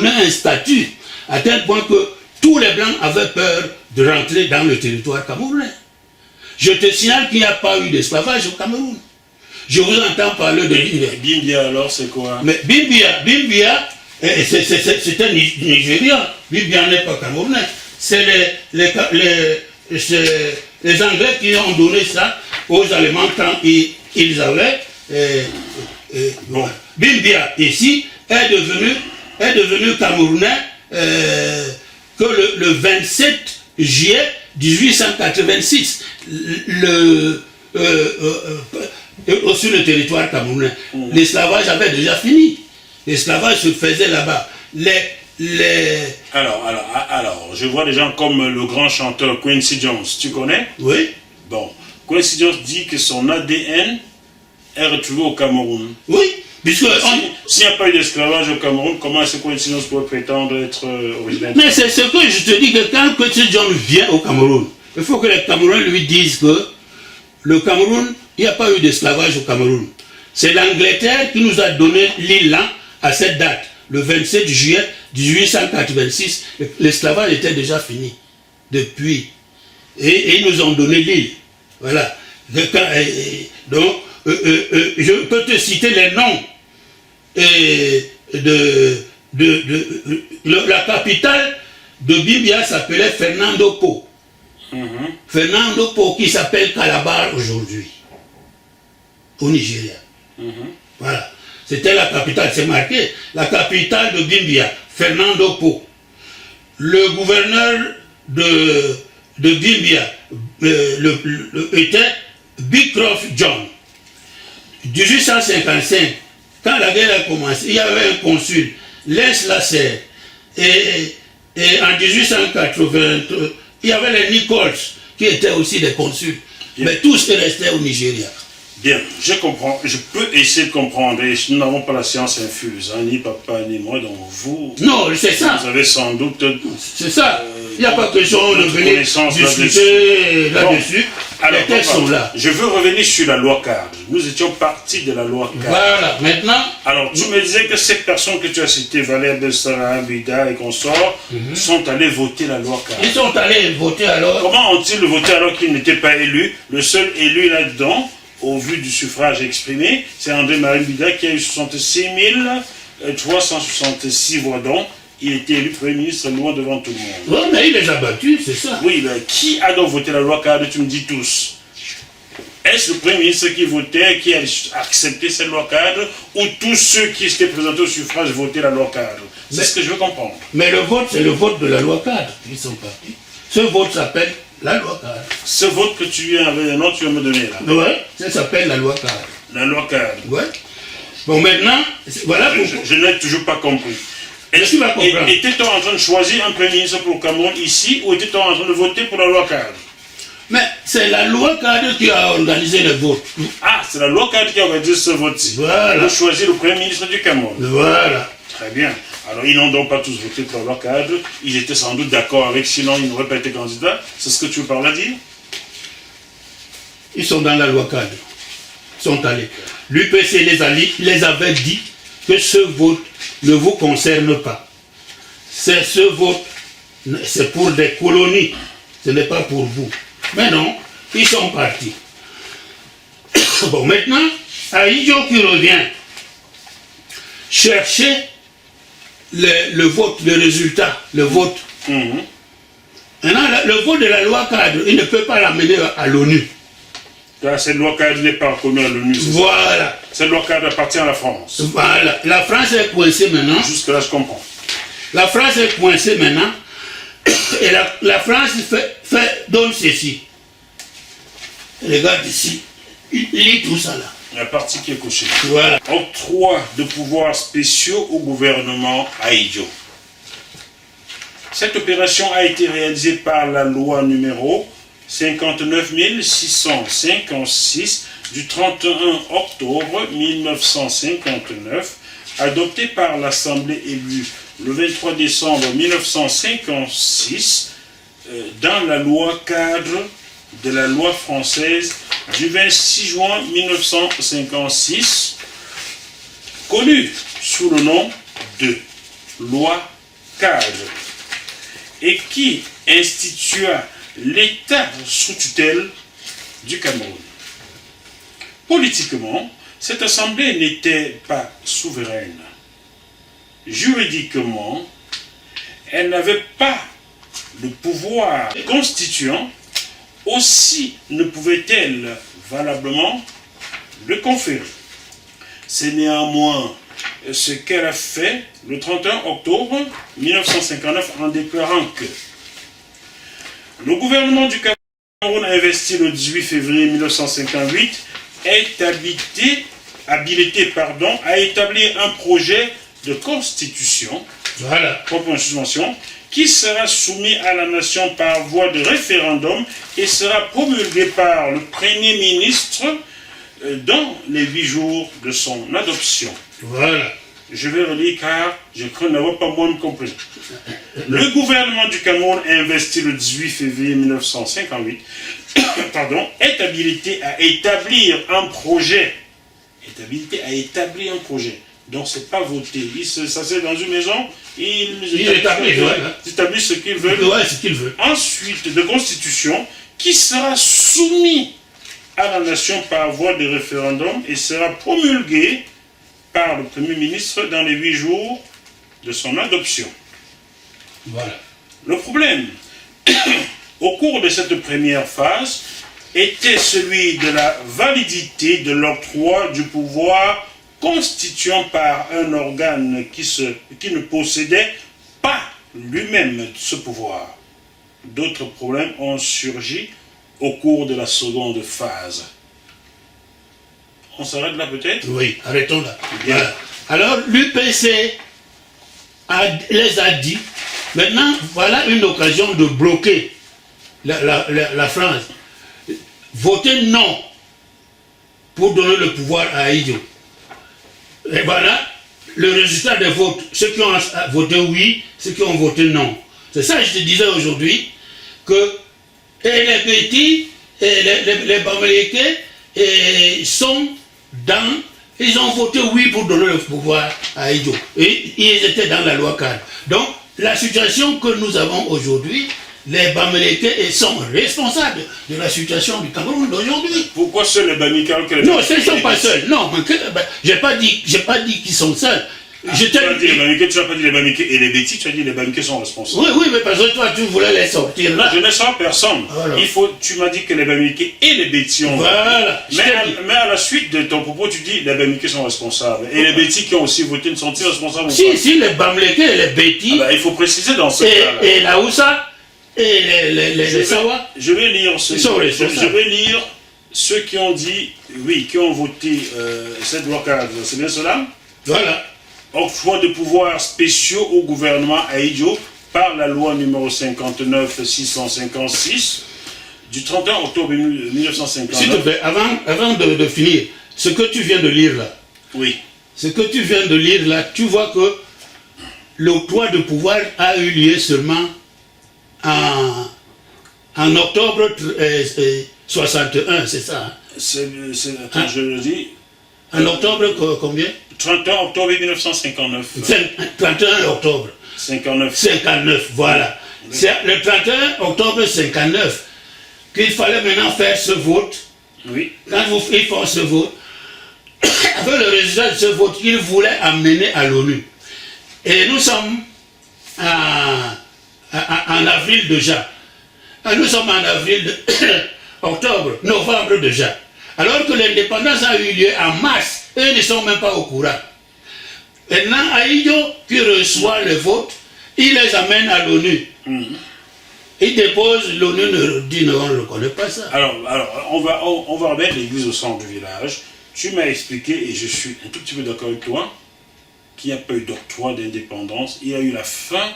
un statut, à tel point que tous les Blancs avaient peur de rentrer dans le territoire camerounais. Je te signale qu'il n'y a pas eu d'esclavage au Cameroun. Je vous entends parler de Bimbia. Bimbia alors, c'est quoi? Mais Bimbia, c'est un Nigérian. Bimbia n'est pas camerounais. C'est les Anglais qui ont donné ça aux Allemands quand ils avaient... bon. Bimbia, ici, est devenu camerounais que le 27 juillet 1886, sur le territoire camerounais. L'esclavage avait déjà fini. L'esclavage se faisait là-bas. Alors, je vois des gens comme le grand chanteur Quincy Jones, tu connais? Oui. Bon, Quincy Jones dit que son ADN est retrouvé au Cameroun. Oui, puisque... S'il n'y a pas eu d'esclavage au Cameroun, comment est-ce que Quincy Jones pourrait prétendre être originaire? Mais c'est ce que je te dis, que quand Quincy Jones vient au Cameroun, il faut que les Camerounais lui disent que le Cameroun, il n'y a pas eu d'esclavage au Cameroun. C'est l'Angleterre qui nous a donné l'île là, à cette date, le 27 juillet 1886. L'esclavage était déjà fini, depuis. Et ils nous ont donné l'île. Voilà. Donc, je peux te citer les noms. La capitale de Bimbia s'appelait Fernando Po. Fernando Po, qui s'appelle Calabar aujourd'hui, au Nigeria. Voilà. C'était la capitale, c'est marqué. La capitale de Bimbia, Fernando Po. Le gouverneur de Bimbia était Beecroft John. 1855, quand la guerre a commencé, il y avait un consul, Les Lasser. Et en 1880, il y avait les Nichols, qui étaient aussi des consuls. Mais tous restaient au Nigeria. Bien, je comprends, je peux essayer de comprendre, et nous n'avons pas la science infuse, hein, ni papa ni moi, donc vous... Non, c'est ça. Vous avez sans doute... C'est ça. Il n'y a pas question de venir discuter là-dessus. Alors, les textes sont là. Je veux revenir sur la loi cadre. Nous étions partis de la loi cadre. Voilà, maintenant... Alors, tu me disais que ces personnes que tu as citées, Valère Bessara, Bida et consorts, sont allés voter la loi cadre. Ils sont allés voter alors... Comment ont-ils voté alors qu'ils n'étaient pas élus? Le seul élu là-dedans, au vu du suffrage exprimé, c'est André-Marie Bida qui a eu 66 366 voix, donc il était élu Premier ministre loin devant tout le monde. Oui, mais il les a battus, c'est ça. Oui, mais qui a donc voté la loi cadre? Tu me dis tous. Est-ce le Premier ministre qui votait, qui a accepté cette loi cadre, ou tous ceux qui s'étaient présentés au suffrage votaient la loi cadre? C'est ce que je veux comprendre. Mais le vote, c'est le vote de la loi cadre. Ils sont partis. Ce vote s'appelle la loi cadre. Ce vote que tu viens avec un nom, tu vas me donner là. Oui, ça s'appelle la loi cadre. La loi cadre. Oui. Bon, maintenant, voilà pourquoi. Je n'ai toujours pas compris. Tu vas comprendre. Était-on en train de choisir un Premier ministre pour le Cameroun ici, ou était-on en train de voter pour la loi cadre? Mais c'est la loi cadre qui a organisé le vote. Ah, c'est la loi cadre qui a organisé ce vote-ci. Voilà. Pour choisir le Premier ministre du Cameroun. Voilà. Très bien. Alors, ils n'ont donc pas tous voté pour la loi cadre. Ils étaient sans doute d'accord avec, sinon ils n'auraient pas été candidats. C'est ce que tu veux par là dire? Ils sont dans la loi cadre. Ils sont allés. L'UPC les avait dit que ce vote ne vous concerne pas. Ce vote, c'est pour des colonies. ce n'est pas pour vous. Mais non, ils sont partis. Bon, maintenant, Ahidjo qui revient chercher le vote, le résultat, le vote. Maintenant, le vote de la loi cadre, il ne peut pas l'amener à l'ONU. Cette loi cadre n'est pas reconnue à l'ONU. Voilà. Cette loi cadre appartient à la France. Voilà. La France est coincée maintenant. Jusque-là, je comprends. La France est coincée maintenant. Et la France donne ceci. Regarde ici. Il lit tout ça là. La partie qui est cochée. Voilà. Octroi de pouvoirs spéciaux au gouvernement Ahidjo. Cette opération a été réalisée par la loi numéro 59 656 du 31 octobre 1959, adoptée par l'Assemblée élue le 23 décembre 1956 dans la loi cadre de la loi française du 26 juin 1956, connue sous le nom de loi cadre, et qui institua l'État sous tutelle du Cameroun. Politiquement, cette assemblée n'était pas souveraine. Juridiquement, elle n'avait pas le pouvoir constituant, aussi ne pouvait-elle valablement le conférer. C'est néanmoins ce qu'elle a fait le 31 octobre 1959 en déclarant que le gouvernement du Cameroun investi le 18 février 1958 est habilité à établir un projet de constitution, Voilà. qui sera soumis à la nation par voie de référendum et sera promulgué par le Premier ministre dans les 8 jours de son adoption. Voilà. Je vais relire car je crains n'avoir pas moins compris. Le gouvernement du Cameroun investi le 18 février 1958 est habilité à établir un projet. Donc c'est pas voté. Il s'assied dans une maison, il établit ce qu'il veut. Ouais, ce qu'il veut. Ensuite, de constitution qui sera soumis à la nation par voie de référendum et sera promulgué par le Premier ministre dans les 8 jours de son adoption. Voilà. Le problème, au cours de cette première phase, était celui de la validité de l'octroi du pouvoir constituant par un organe qui ne possédait pas lui-même ce pouvoir. D'autres problèmes ont surgi au cours de la seconde phase. On s'arrête là peut-être? Oui, arrêtons là. Bien. Voilà. Alors, l'UPC les a dit, maintenant, voilà une occasion de bloquer la France. Votez non pour donner le pouvoir à Ahidjo. Et voilà le résultat des votes. Ceux qui ont voté oui, ceux qui ont voté non. C'est ça que je te disais aujourd'hui, que et les petits, et les Bamileke sont dans... Ils ont voté oui pour donner le pouvoir à Ahidjo. Et ils étaient dans la loi cadre. Donc, la situation que nous avons aujourd'hui, les Bamileke sont responsables de la situation du Cameroun d'aujourd'hui. Pourquoi seuls les Bamileke? Non, ils ne sont pas seuls. Non, je n'ai pas dit qu'ils sont seuls. Tu n'as pas dit les Bamileke et les Bétis, tu as dit les Bamileke sont responsables. Oui, mais parce que toi, tu voulais les sortir là. Je ne sors personne. Voilà. Tu m'as dit que les Bamileke et les Bétis ont... Voilà. Mais à la suite de ton propos, tu dis les Bamileke sont responsables. Et les Bétis qui ont aussi voté ne sont-ils responsables? Si, les Bamileke et les Bétis... il faut préciser dans ce cas-là. Et la Houssa et les Sawa. Je vais lire ceux qui ont dit, oui, qui ont voté cette loi cadre. C'est bien cela? Voilà. Octroi de pouvoirs spéciaux au gouvernement Ahidjo par la loi numéro 59 656 du 31 octobre 1959. S'il te plaît, avant de finir, ce que tu viens de lire là, oui. Ce que tu viens de lire là, tu vois que l'octroi de pouvoir a eu lieu seulement en octobre 61, c'est ça? Attends, je le dis. En octobre combien? 31 octobre 1959. 31 octobre. 59. 59, voilà. C'est le 31 octobre 59 qu'il fallait maintenant faire ce vote. Oui. Quand ils font ce vote, avec le résultat de ce vote, ils voulaient amener à l'ONU. Et nous sommes en avril déjà. Nous sommes en avril, octobre, novembre déjà. Alors que l'indépendance a eu lieu en mars, eux ne sont même pas au courant. Maintenant, Ahidjo, qui reçoit le vote, il les amène à l'ONU. Il dépose, l'ONU dit non, on ne reconnaît pas ça. Alors on va remettre l'église au centre du village. Tu m'as expliqué, et je suis un tout petit peu d'accord avec toi, qu'il n'y a pas eu d'octroi d'indépendance. Il y a eu la fin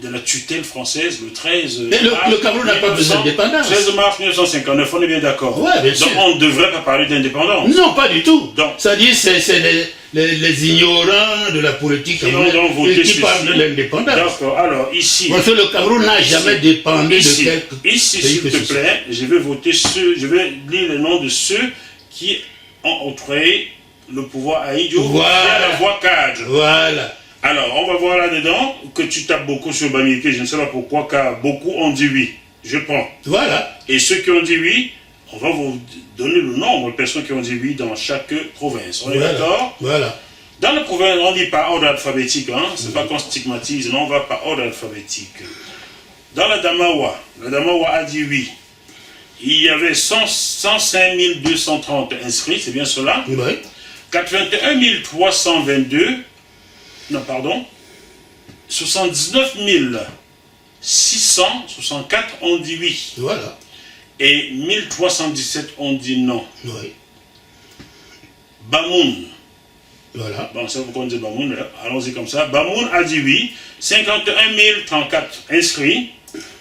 de la tutelle française le 13 Mais mars. le Cameroun n'a pas besoin d'indépendance. 13 mars 1959, on est bien d'accord. Ouais, bien sûr. Donc on ne devrait pas parler d'indépendance. Non, pas du tout. Donc, c'est-à-dire c'est les ignorants de la politique qui ont donc voté qui parlent de l'indépendance. D'accord, alors ici... Parce que le Cameroun n'a jamais dépendu de quelque Ici, pays s'il que te ce plaît, je vais lire le nom de ceux qui ont octroyé le pouvoir à Ahidjo via la voie cadre. Voilà. Alors, on va voir là-dedans que tu tapes beaucoup sur Bamileke, je ne sais pas pourquoi, car beaucoup ont dit oui. Je prends. Voilà. Et ceux qui ont dit oui, on va vous donner le nombre de personnes qui ont dit oui dans chaque province. On est d'accord? Voilà. Dans la province, on dit par ordre alphabétique, hein? C'est pas qu'on stigmatise, non, on va par ordre alphabétique. Dans la Damawa a dit oui. Il y avait 105 230 inscrits, c'est bien cela? Oui. 81 322, non, pardon, 79 664 ont dit oui. Voilà. Et 1317 ont dit non. Oui. Bamoun. Voilà. Bon, ça vous connaissez Bamoun, allons-y comme ça. Bamoun a dit oui. 51 034 inscrits.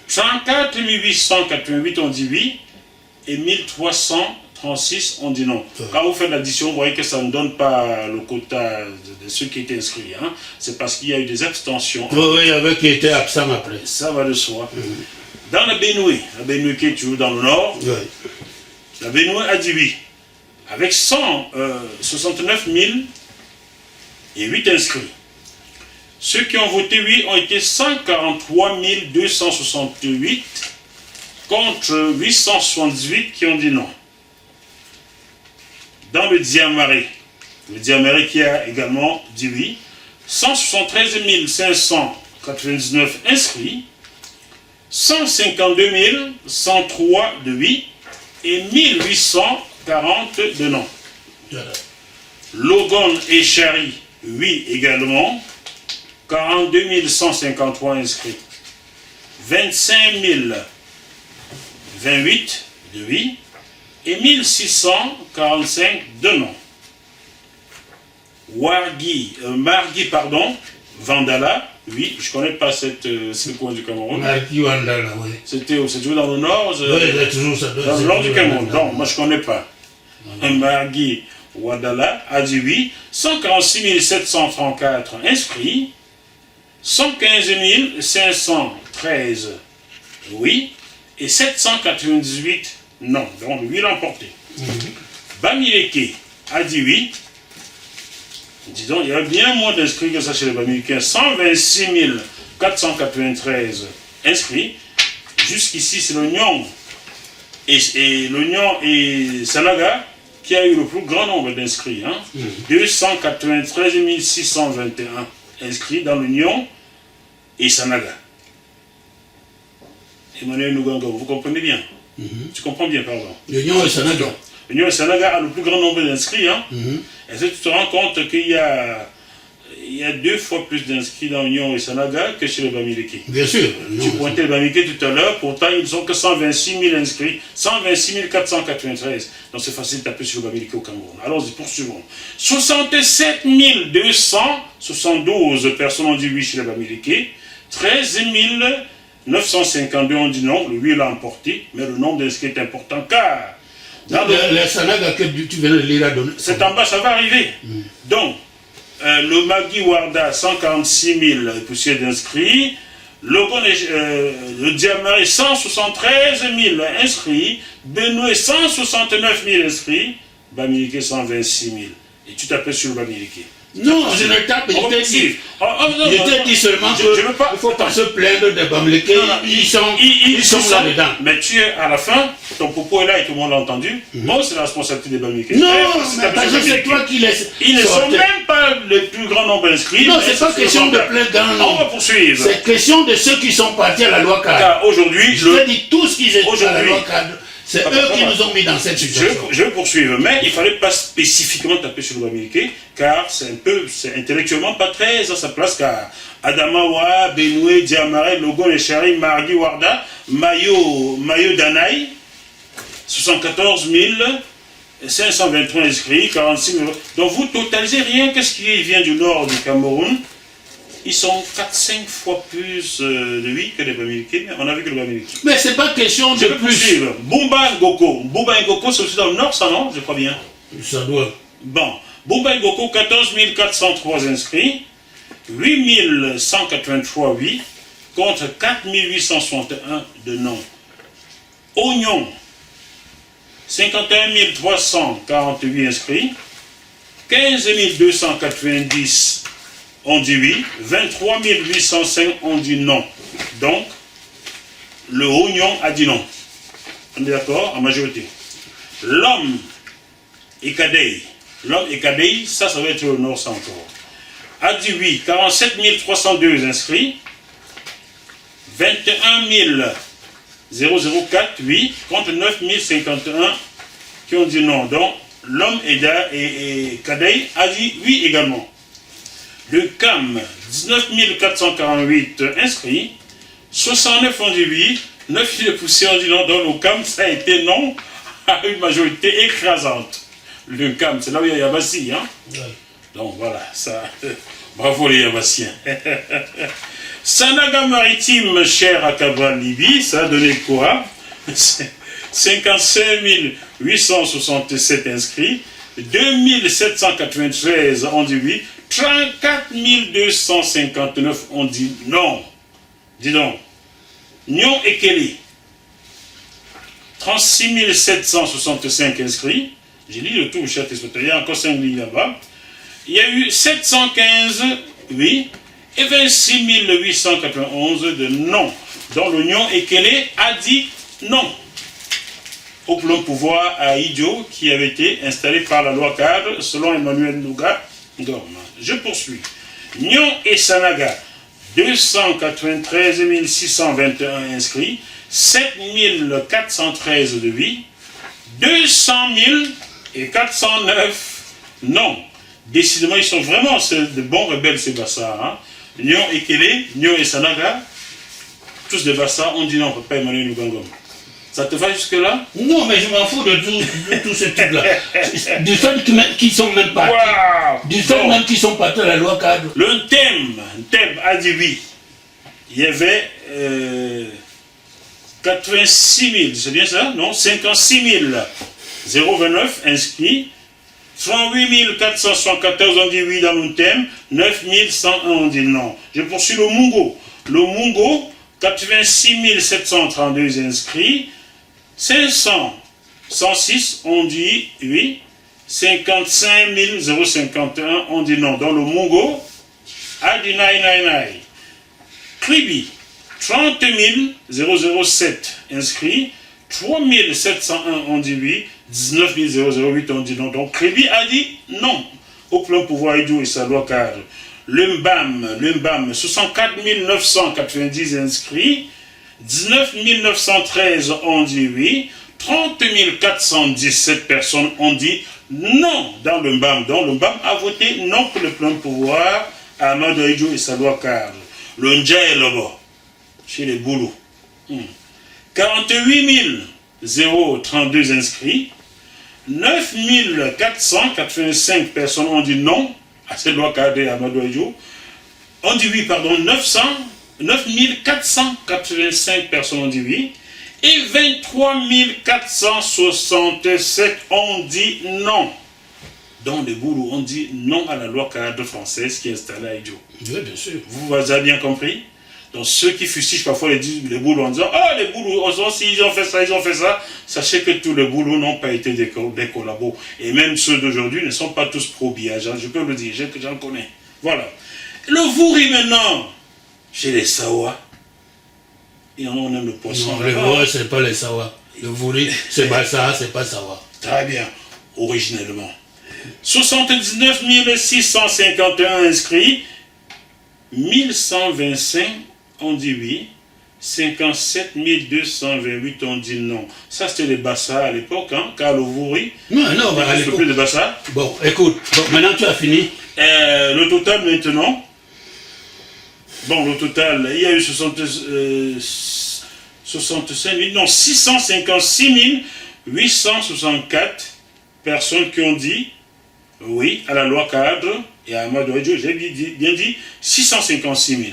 34 888 ont dit oui. Et 1336 ont dit non. Quand vous faites l'addition, vous voyez que ça ne donne pas le quota de ceux qui étaient inscrits. Hein. C'est parce qu'il y a eu des abstentions. Oui, il y avait qui était absent après. Ça va de soi. Dans la Benue qui est toujours dans le nord, la Benue a dit oui. Avec 169 008 inscrits. Ceux qui ont voté oui ont été 143 268 contre 878 qui ont dit non. Dans le Diamaré qui a également dit oui, 173 599 inscrits, 152 103 de oui et 1840 de non. Logon et Chari, oui également, 42 153 inscrits, 25 028 de oui et 1645 de non. Margui, Vandala, oui, je ne connais pas ce coin du Cameroun. Margui Vandala, oui. C'est toujours dans le nord, oui, c'est toujours ça. Dans le nord du Cameroun. Non, moi je ne connais pas. Margui Wadala a dit oui, 146 734 inscrits, 115 513 oui, et 798 non. Donc lui l'a emporté. Bamileke a dit oui. Dis donc, il y a bien moins d'inscrits que ça chez les Bamilekens. 126 493 inscrits. Jusqu'ici, c'est l'Union et Sanaga qui a eu le plus grand nombre d'inscrits. Hein? 293 621 inscrits dans l'Union et Sanaga. Emmanuel Nouganga, vous comprenez bien? Tu comprends bien, pardon. L'Union et Sanaga. L'Union et Sanaga a le plus grand nombre d'inscrits. Hein? Et tu te rends compte qu'il y a 2 fois plus d'inscrits dans l'Union et Sanaga que chez les Bamileke. Bien sûr. Tu pointais les Bamileke tout à l'heure, pourtant ils n'ont que 126 000 inscrits, 126 493. Donc c'est facile de taper sur les Bamileke au Cameroun. Allons-y, poursuivons. 67 272 personnes ont dit oui chez les Bamileke, 13 952 ont dit non, le oui l'a emporté, mais le nombre d'inscrits est important car... Les Sanaga que tu viens de lire à donner. C'est en bas, ça va arriver. Donc, le Magui Warda, 146 000 poussières d'inscrits. Le Diamaré, 173 000 inscrits. Benoué, 169 000 inscrits. Bamileke, 126 000. Et tu t'appelles sur le Bamileke. Non, je ne tape, je t'ai dit. Je t'ai dit seulement qu'il ne faut pas se plaindre des Bamileke, ils sont là-dedans. Mais tu es à la fin, ton propos est là et tout le monde l'a entendu. Bon, c'est la responsabilité des Bamileke. Non, mais parce que c'est toi qui laisses. Ils ne sont même pas le plus grand nombre d'inscrits. Non, c'est pas question de plus grand nombre. On va poursuivre. C'est question de ceux qui sont partis à la loi cadre. Car aujourd'hui, je te dis tous qui étaient à la loi cadre. C'est eux qui nous ont mis dans cette situation. Je vais poursuivre, mais il ne fallait pas spécifiquement taper sur le Bamileke, car c'est intellectuellement pas très à sa place, car Adamawa, Benoué, Diamare, Logo, Lechari, Mardi, Warda, Mayo Danaï, 74 523 inscrits, 46 000. Donc vous totalisez rien que ce qui vient du nord du Cameroun. Ils sont 4-5 fois plus de 8 que les Bamileke, mais on a vu que le Bamileke. Mais c'est pas question de plus. Bumba Ngoko, c'est aussi dans le nord, ça non? Je crois bien. Ça doit. Bon, Bumba Ngoko, 14 403 inscrits, 8 183 oui, contre 4 861 de non. Oignon, 51 348 inscrits, 15 290 on dit oui, 23 805 on dit non. Donc, le oignon a dit non. On est d'accord? En majorité. L'homme et Kadei, ça va être le nord, ça encore. A dit oui, 47 302 inscrits, 21 004 oui, contre 9 051 qui ont dit non. Donc, l'homme et Kadei a dit oui également. Le CAM, 19 448 inscrits, 69 ont dit oui, 9 000 poussés ont dit non. Dans le CAM, ça a été non à une majorité écrasante. Le CAM, c'est là où il y a Yabassi. Hein? Ouais. Donc voilà, ça. Bravo les Yabassiens. Sanaga maritime, cher à Cabral Libye, ça a donné quoi? 55 867 inscrits, 2793 ont dit oui, 34 259 ont dit non. Dis donc. Nyon et Kelly. 36 765 inscrits. J'ai lu le tout, cher téléspectateur. Il y a encore 5 lignes là-bas. Il y a eu 715 oui et 26 891 de non. Donc le Nyon et Kelly a dit non au plan pouvoir à Idio qui avait été installé par la loi cadre selon Emmanuel Nougat. Je poursuis. Nyon et Sanaga, 293 621 inscrits, 7 413 de oui, 200 409 non. Décidément, ils sont vraiment de bons rebelles, ces Bassa. Hein? Nyon et Kélé, Nyon et Sanaga, tous des Bassa, on dit non, papa Emmanuel Nougangom. Ça te va jusque-là? Non, mais je m'en fous de tout ce truc-là. Du fait qu'ils sont même partis. Wow. Du fait même qu'ils sont partis à la loi cadre. Le thème a dit oui. Il y avait 86 000, c'est bien ça? Non, 56 029 inscrits. 38 474 ont dit oui dans le thème. 9 101 ont dit non. Je poursuis le Mungo. Le Mungo, 86 732 inscrits. 106 ont dit oui, 55 051 ont dit non. Dans le Mungo, a dit naï. Kribi, 30 007 inscrits, 3 701 ont dit oui, 19 008 ont dit non. Donc Kribi a dit non au plan pouvoir Idio et sa loi cadre. Le Mbam, 64 990 inscrits, 19 913 ont dit oui, 30 417 personnes ont dit non dans le Mbam. Donc le Mbam a voté non pour le plan de pouvoir à Amadou Idio et sa loi cadre. Le Ndja est là-bas, chez les Boulous. 48 032 inscrits, 9 485 personnes ont dit non à cette loi cadre à Amadou Idio. On dit oui, pardon, 9 485 personnes ont dit oui, et 23 467 ont dit non. Donc les Boulous ont dit non à la loi cadre française qui est installée à Idio. Oui, bien sûr. Vous avez bien compris? Donc ceux qui fustigent parfois les boulots en disant « Ah, les boulots, ils ont fait ça », sachez que tous les boulots n'ont pas été des collabos. Et même ceux d'aujourd'hui ne sont pas tous pro-Biya, je peux le dire, j'en connais. Voilà. Le Vouri maintenant, chez les Sawa, et on aime le poisson. Non, le Vouri, c'est pas les Sawa. Le Vouri, c'est Bassa, c'est pas Sawa. Très bien, originellement. 79 651 inscrits, 1125 on dit oui, 57 228 on dit non. Ça c'était les Bassa à l'époque, hein, car le Vouri, non, à l'époque plus de Bassa. Bon, écoute, maintenant tu as fini. Le total maintenant, le total, il y a eu 656 864 personnes qui ont dit oui à la loi cadre et à Amadou Edjo, j'ai bien dit 656 000.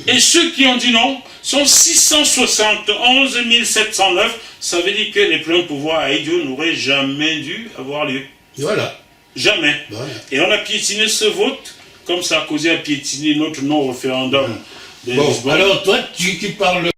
Et ceux qui ont dit non sont 671 709. Ça veut dire que les pleins pouvoirs à Edjo n'auraient jamais dû avoir lieu. Voilà. Jamais. Voilà. Et on a piétiné ce vote comme Sarkozy a piétiné notre non-référendum. Bon, alors toi, tu parles...